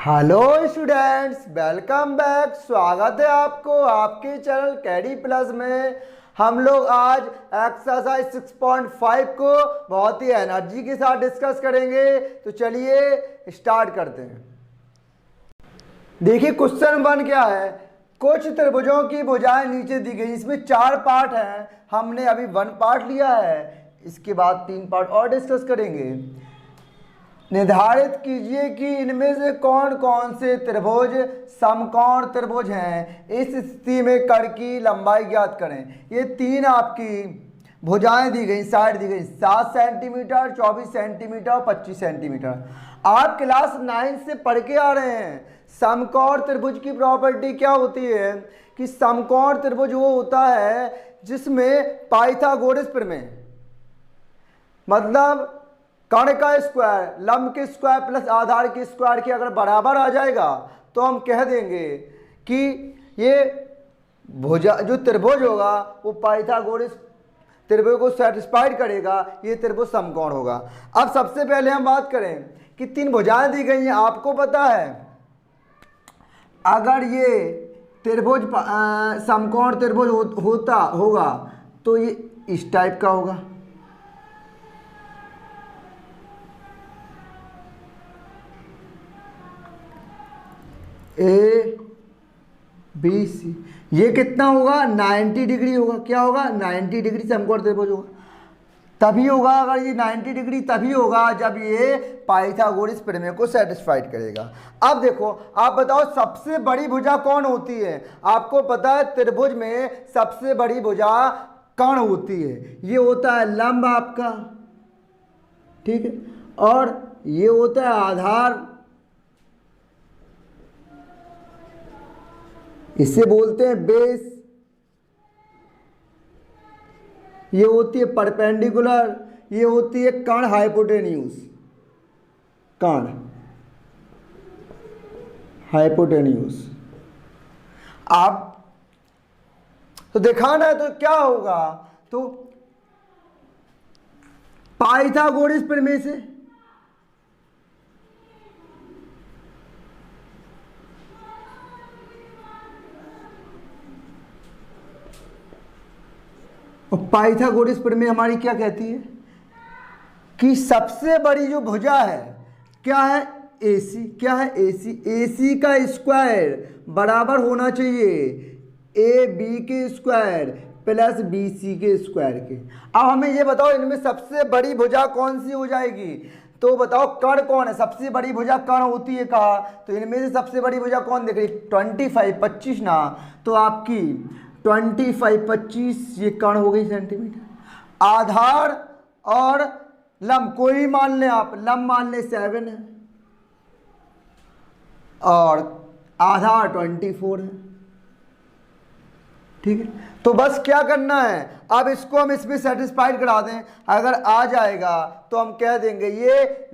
Hello students, welcome back. स्वागत है आपको आपके चैनल कैडी प्लस में। हम लोग आज एक्सरसाइज 6.5 को बहुत ही एनर्जी के साथ डिस्कस करेंगे। तो चलिए स्टार्ट करते हैं। देखिए क्वेश्चन 1 क्या है। कुछ त्रिभुजों की भुजाएं नीचे दी गई। इसमें 4 पार्ट हैं, हमने अभी 1 पार्ट लिया है। इसके बाद 3 पार्ट और डिस्कस करेंगे। निर्धारित कीजिए कि इनमें से कौन कौन से त्रिभुज समकोण त्रिभुज हैं। इस स्थिति में कर्ण की लंबाई ज्ञात करें। ये 3 आपकी भुजाएं दी गई, साइड दी गई, 7 सेंटीमीटर, 24 सेंटीमीटर और 25 सेंटीमीटर। आप क्लास 9 से पढ़ के आ रहे हैं। समकोण त्रिभुज की प्रॉपर्टी क्या होती है कि समकोण त्रिभुज वो होता है जिसमें पाइथागोरस प्रमेय, मतलब कर्ण का स्क्वायर लंब के स्क्वायर प्लस आधार के स्क्वायर के अगर बराबर आ जाएगा तो हम कह देंगे कि ये भुजा जो त्रिभुज होगा वो पाइथागोरस त्रिभुज को सेटिस्फाइड करेगा। ये त्रिभुज समकोण होगा। अब सबसे पहले हम बात करें कि 3 भुजाएं दी गई हैं। आपको पता है अगर ये त्रिभुज समकोण त्रिभुज होगा तो ये इस टाइप का होगा। ए बी सी, ये कितना होगा 90 डिग्री होगा। क्या होगा 90 डिग्री समकोण त्रिभुज होगा। तभी होगा, अगर ये 90 डिग्री तभी होगा जब ये पाइथागोरस प्रमेय को सेटिस्फाइड करेगा। अब देखो, आप बताओ सबसे बड़ी भुजा कौन होती है। आपको पता है त्रिभुज में सबसे बड़ी भुजा कर्ण होती है। ये होता है लंब आपका, ठीक है, और ये होता है आधार, इसे बोलते हैं बेस। ये होती है परपेंडिकुलर, ये होती है कर्ण हाइपोटेन्यूज, कर्ण हाइपोटेन्यूज। आप तो दिखाना है तो क्या होगा, तो पाइथागोरस प्रमेय से और पाइथागोरस प्रमेय हमारी क्या कहती है कि सबसे बड़ी जो भुजा है क्या है AC। क्या है AC का स्क्वायर बराबर होना चाहिए AB के स्क्वायर प्लस BC के स्क्वायर के। अब हमें ये बताओ इनमें सबसे बड़ी भुजा कौन सी हो जाएगी। तो बताओ कर्ण कौन है, सबसे बड़ी भुजा कर्ण होती है कहा, तो इनमें से सबसे बड़ी भुजा कौन दिख रही, 25 25 ना, तो आपकी 25 25 ये कर्ण हो गई सेंटीमीटर। आधार और लंब कोई मान लें आप, लंब मान लें 7 है और आधार 24 है, ठीक है। तो बस क्या करना है, अब इसको हम इसमें सेटिस्फाइड करा दें। अगर आ जाएगा तो हम कह देंगे ये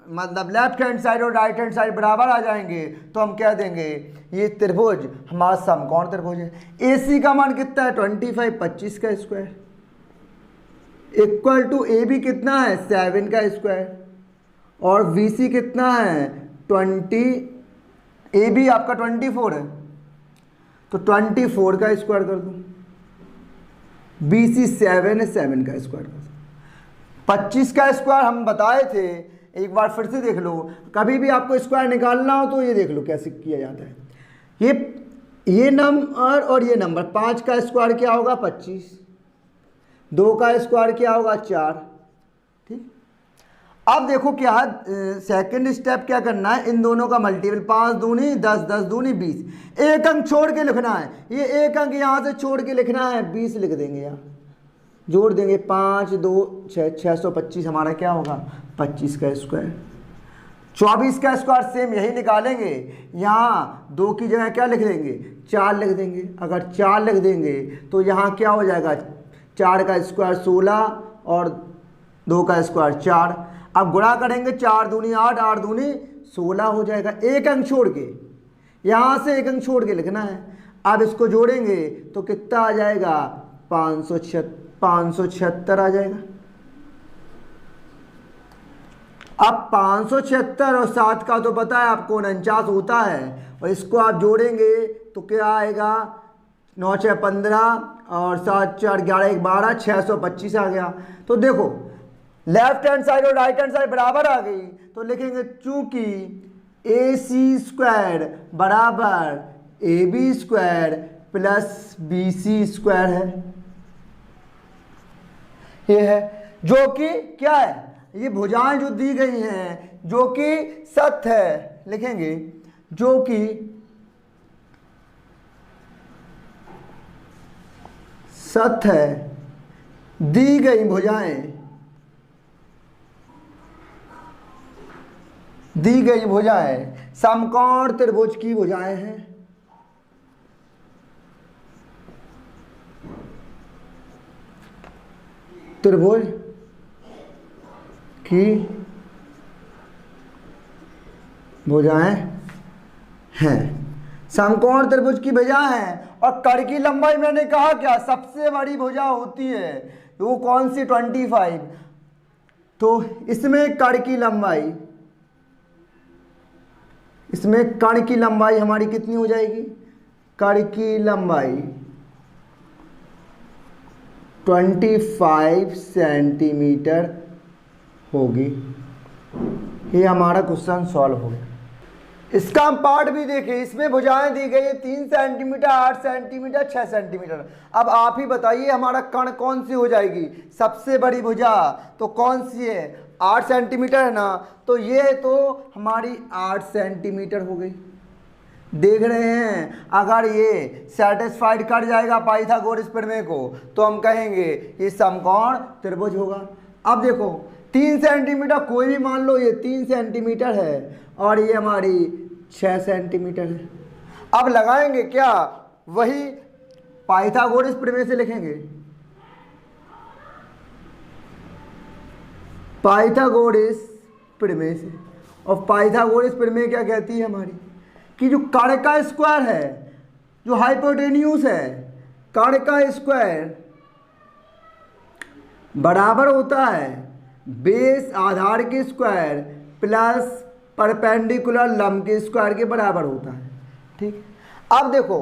मतलब लेफ्ट हैंड साइड और राइट हैंड साइड बराबर आ जाएंगे तो हम कह देंगे ये त्रिभुज हमारा समकोण त्रिभुज है। AC का मान कितना है 25 25 का स्क्वायर इक्वल टू AB कितना है 7 का स्क्वायर और BC कितना है 20, AB आपका 24 है तो 24 का स्क्वायर कर दो, BC 7 है 7 का स्क्वायर कर दो। 25 का स्क्वायर हम बताए थे, एक बार फिर से देख लो। कभी भी आपको स्क्वायर निकालना हो तो ये देख लो कैसे किया जाता है। ये नंबर और ये नंबर, 5 का स्क्वायर क्या होगा 25, 2 का स्क्वायर क्या होगा 4, ठीक। अब देखो क्या है सेकंड स्टेप क्या करना है, इन दोनों का मल्टीपल 5 दूनी 10 10 दूनी 20। एक अंक छोड़ के लिखना है, ये एक अंक यहाँ से छोड़ के लिखना है, 20 लिख देंगे यहाँ, जोड़ देंगे 5 2 6 625 हमारा क्या होगा 25 का स्क्वायर। 24 का स्क्वायर सेम यही निकालेंगे, यहाँ 2 की जगह क्या लिख देंगे 4 लिख देंगे। अगर 4 लिख देंगे तो यहाँ क्या हो जाएगा 4 का स्क्वायर 16 और 2 का स्क्वायर 4। अब गुणा करेंगे 4 दूनी 8 8 दूनी 16 हो जाएगा। एक अंक छोड़ के, यहाँ से एक अंक छोड़ के लिखना है। अब इसको जोड़ेंगे तो कितना आ जाएगा 576 आ जाएगा। अब 576 और 7 का तो पता है आपको 49 होता है, और इसको आप जोड़ेंगे तो क्या आएगा, 9 6 15 और 7 4 11 1 12, 625 आ गया। तो देखो लेफ्ट हैंड साइड और राइट हैंड साइड बराबर आ गई, तो लिखेंगे चूंकि ए सी स्क्वायर बराबर A B square plus B C square है, ये है जो कि क्या है, ये भुजाएं जो दी गई हैं जो कि सत्य है, लिखेंगे जो कि सत्य है, दी गई भुजाएं, दी गई भुजाएं समकोण त्रिभुज की भुजाएं हैं। त्रिभुज की भुजाएं हैं, समकोण त्रिभुज की भुजाएं हैं। और कड़ की लंबाई मैंने कहा क्या, सबसे बड़ी भुजा होती है वो कौन सी, 25। तो इसमें कड़ की लंबाई, इसमें कण की लंबाई हमारी कितनी हो जाएगी, कण की लंबाई 25 सेंटीमीटर होगी। ये हमारा क्वेश्चन सॉल्व हो गया। इसका हम पार्ट भी देखें, इसमें भुजाएं दी गई है 3 सेंटीमीटर, 8 सेंटीमीटर, 6 सेंटीमीटर। अब आप ही बताइए हमारा कण कौन सी हो जाएगी, सबसे बड़ी भुजा तो कौन सी है, 8 सेंटीमीटर है ना, तो ये तो हमारी 8 सेंटीमीटर हो गई। देख रहे हैं, अगर ये सेटिस्फाइड कर जाएगा पाइथागोरस प्रमेय को तो हम कहेंगे ये समकोण त्रिभुज होगा। अब देखो 3 सेंटीमीटर कोई भी मान लो, ये 3 सेंटीमीटर है और ये हमारी 6 सेंटीमीटर है। अब लगाएंगे क्या, वही पाइथागोरस प्रमेय से लिखेंगे, पाइथागोरस प्रमेय से। और पाइथागोरस प्रमेय क्या कहती है हमारी, कि जो कण का स्क्वायर है, जो हाइपोटेन्यूस है, कण का स्क्वायर बराबर होता है बेस आधार के स्क्वायर प्लस परपेंडिकुलर लंब के स्क्वायर के बराबर होता है। ठीक, अब देखो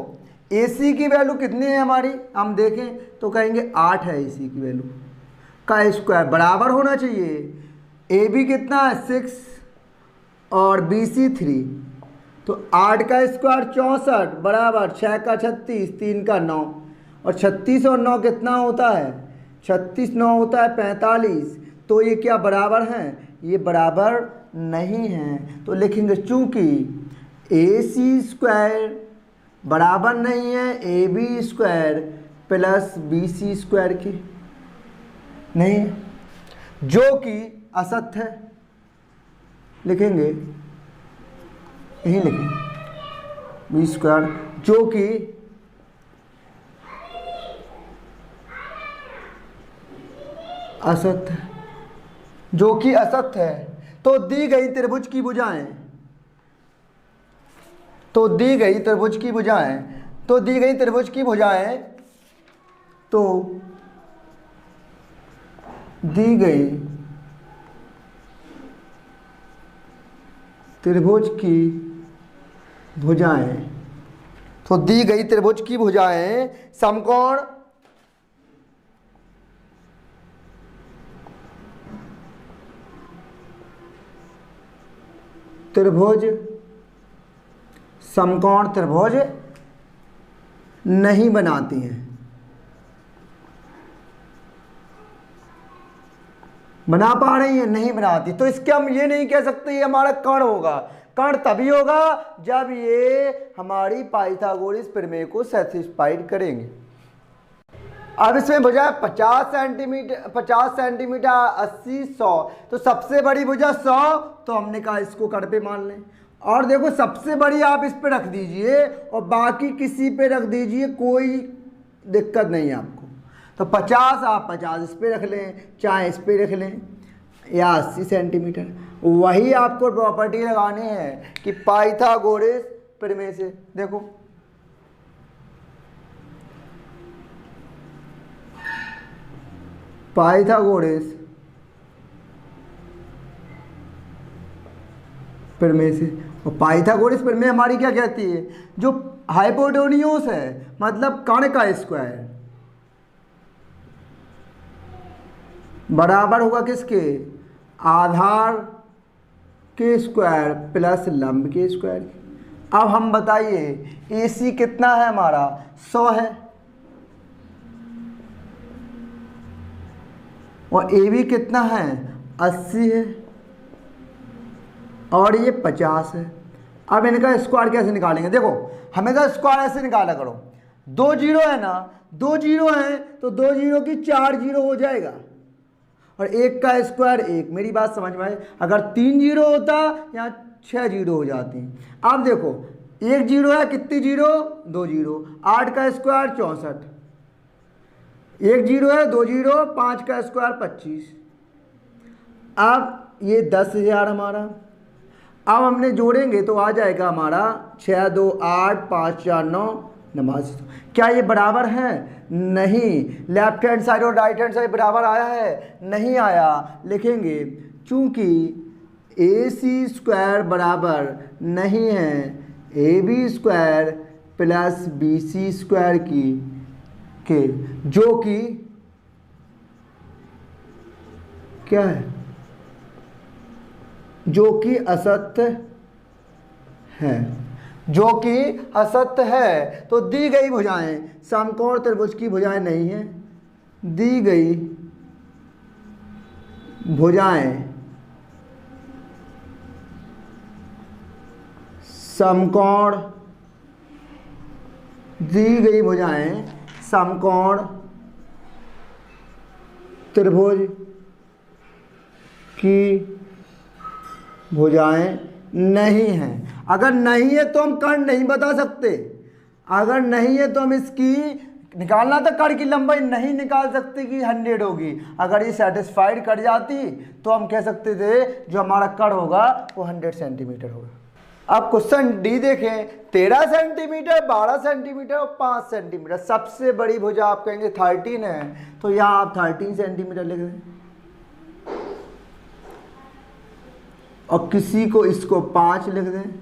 AC की वैल्यू कितनी है हमारी, हम देखें तो कहेंगे 8 है AC की वैल्यू, का स्क्वायर बराबर होना चाहिए AB कितना है 6 और BC 3, तो 8 का स्क्वायर 64 बराबर 6 का 36, 3 का 9, और 36 और 9 कितना होता है, 36 9 होता है 45। तो ये क्या बराबर हैं, ये बराबर नहीं हैं, तो लिखेंगे चूंकि AC स्क्वायर बराबर नहीं है AB square plus BC square की, नहीं है, जो कि असत्य है। लिखेंगे, यही लिखेंगे B स्क्वायर जो कि असत्य है, जो कि असत्य है। तो दी गई त्रिभुज की भुजाएं, तो दी गई त्रिभुज की भुजाएं, तो दी गई त्रिभुज की भुजाएं, तो दी गई त्रिभुज की भुजाएं, तो दी गई त्रिभुज की भुजाएं समकोण त्रिभुज, समकोण त्रिभुज नहीं बनाती हैं, बना पा रही है, नहीं बनाती। तो इसके हम ये नहीं कह सकते ये हमारा कण होगा, कण तभी होगा जब ये हमारी पाइथागोरस प्रमेय को सैटिस्फाइड करेंगे। अब इसमें भुजा 50 सेंटीमीटर, 50 सेंटीमीटर, 80, 100, तो सबसे बड़ी भुजा 100, तो हमने कहा इसको कण पे मान लें। और देखो सबसे बड़ी आप इस पे रख दीजिए और बाकी किसी पे रख दीजिए, कोई दिक्कत नहीं है आपको। तो 50 आप 50 इस पे रख लें, चाहे इस पे रख लें, या 80 सेंटीमीटर। वही आपको प्रॉपर्टी लगानी है कि पाइथागोरस प्रमेय से। देखो पाइथागोरस प्रमेय से। और पाइथागोरस प्रमेय हमारी क्या कहती है, जो हाइपोटेन्यूज है मतलब कण का स्क्वायर बराबर होगा किसके, आधार के स्क्वायर प्लस लंब के स्क्वायर। अब हम बताइए AC कितना है हमारा, 100 है, और AB कितना है, 80 है, और ये 50 है। अब इनका स्क्वायर कैसे निकालेंगे, देखो हमेशा स्क्वायर ऐसे निकाला करो, 2 जीरो है ना, 2 जीरो है तो 2 जीरो की 4 जीरो हो जाएगा, और 1 का स्क्वायर 1। मेरी बात समझ में आई, अगर 3 जीरो होता यहाँ 6 जीरो हो जाती। अब देखो 1 जीरो है, कितनी जीरो, 2 जीरो, 8 का स्क्वायर 64, 1 जीरो है, 2 जीरो, 5 का स्क्वायर 25। अब ये 10,000 हमारा। अब हमने जोड़ेंगे तो आ जाएगा हमारा 6 2 8 5 4 9 नमाज। क्या ये बराबर है, नहीं। लेफ्ट हैंड साइड और राइट हैंड साइड बराबर आया है, नहीं आया। लिखेंगे चूंकि AC स्क्वायर बराबर नहीं है AB square plus BC square के जो कि क्या है, जो कि असत्य है, जो कि असत्य है। तो दी गई भुजाएं समकोण त्रिभुज की भुजाएं नहीं है, दी गई भुजाएं समकोण, दी गई भुजाएं समकोण त्रिभुज की भुजाएं नहीं हैं। अगर नहीं है तो हम कर्ण नहीं बता सकते, अगर नहीं है तो हम इसकी निकालना था, कर्ण की लंबाई नहीं निकाल सकते कि 100 होगी। अगर ये सेटिस्फाइड कर जाती तो हम कह सकते थे जो हमारा कर्ण होगा वो 100 सेंटीमीटर होगा। अब क्वेश्चन डी देखें, 13 सेंटीमीटर, 12 सेंटीमीटर और 5 सेंटीमीटर। सबसे बड़ी भुजा आप कहेंगे 13 है, तो यहाँ आप 13 सेंटीमीटर लिख दें, और किसी को इसको 5 लिख दें,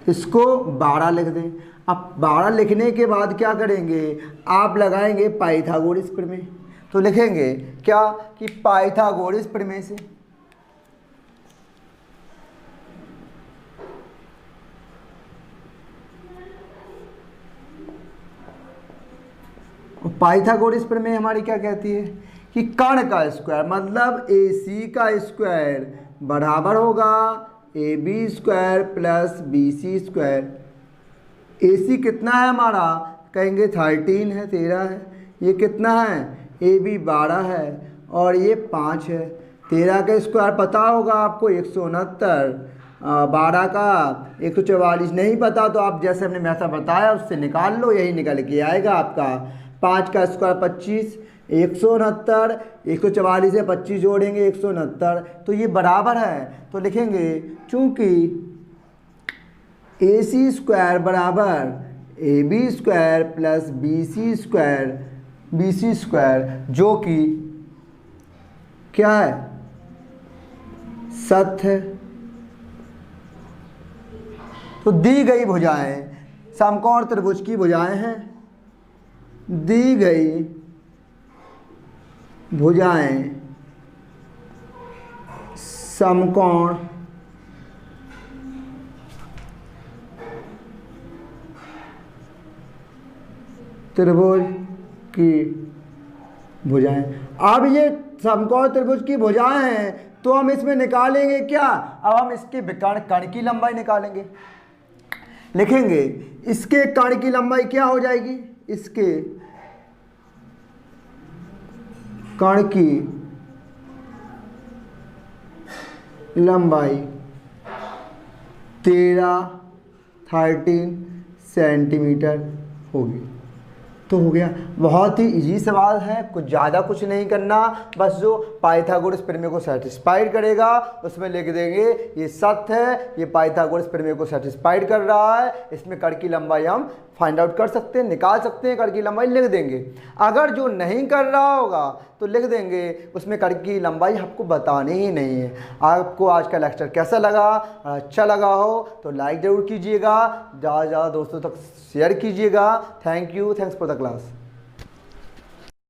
इसको 12 लिख दें। अब 12 लिखने के बाद क्या करेंगे, आप लगाएंगे पाइथागोरस प्रमेय। तो लिखेंगे क्या कि पाइथागोरस प्रमेय से पाइथागोरस प्रमेय हमारी क्या कहती है कि कर्ण का स्क्वायर मतलब AC का स्क्वायर बराबर होगा AB square plus BC square. AC कितना है हमारा, कहेंगे 13 है, 13 है। ये कितना है, AB 12 है, और ये 5 है। 13 का स्क्वायर पता होगा आपको 169, 12 का 144 नहीं पता तो आप जैसे हमने मैथा बताया उससे निकाल लो, यही निकल के आएगा आपका। 5 का स्क्वायर 25, 169, 144 से 25 जोड़ेंगे 169, तो ये बराबर है। तो लिखेंगे चूंकि AC स्क्वायर बराबर AB square plus BC square जो कि क्या है, सत्य है। तो दी गई भुजाएं समकोण त्रिभुज की भुजाएं हैं, दी गई भुजाएं समकोण त्रिभुज की भुजाएं। अब ये समकोण त्रिभुज की भुजाएं हैं तो हम इसमें निकालेंगे क्या, अब हम इसके विकर्ण कर्ण की लंबाई निकालेंगे। लिखेंगे इसके कर्ण की लंबाई क्या हो जाएगी, इसके कर्ण की लंबाई 13 सेंटीमीटर होगी। तो हो गया, बहुत ही इजी सवाल है, कुछ ज़्यादा कुछ नहीं करना, बस जो पाइथागोरस प्रमेय को सेटिस्फाइड करेगा उसमें लिख देंगे ये सत्य है, ये पाइथागोरस प्रमेय को सेटिस्फाइड कर रहा है, इसमें कर्ण की लंबाई हम फाइंड आउट कर सकते हैं, निकाल सकते हैं, कड़ की लंबाई लिख देंगे। अगर जो नहीं कर रहा होगा तो लिख देंगे उसमें कड़ की लंबाई आपको बतानी ही नहीं है। आपको आज का लेक्चर कैसा लगा? अच्छा लगा हो तो लाइक ज़रूर कीजिएगा, ज़्यादा से ज़्यादा दोस्तों तक शेयर कीजिएगा। Thank you, thanks for the class.